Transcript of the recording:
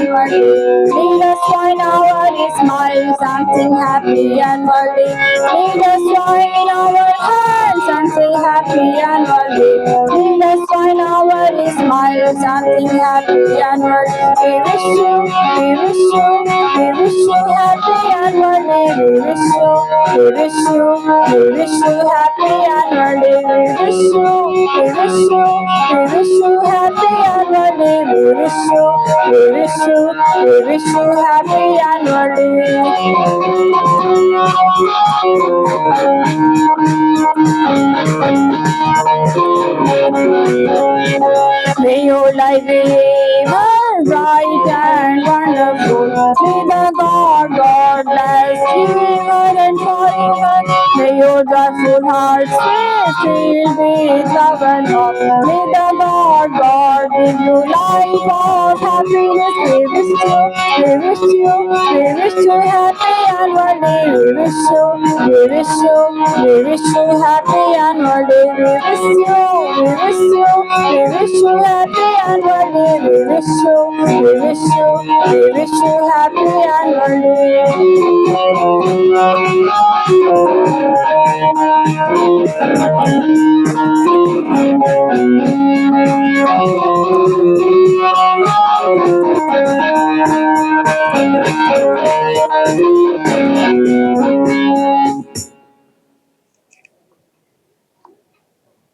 annual day. Let us join our smile, something happy annual day. Let us join our hands and say happy annual day. Let us join our smile, something happy annual day. We wish you, we wish you, we wish you happy annual day. We wish you, we wish you, we wish you happy annual day. We wish you, we wish you, we wish you happy annual day. We wish you, we wish you, we wish you happy annual day. May your life be ever bright and wonderful. May the God bless you ever and forever. May your joyful heart stay filled with love and hope. May the God give you life of happiness. We wish you, we wish you, we wish you happy annual day. We wish you, we wish you, we wish you happy annual day. We wish you, we wish you, we wish you happy annual day. We wish you, we wish you, we wish you happy annual day.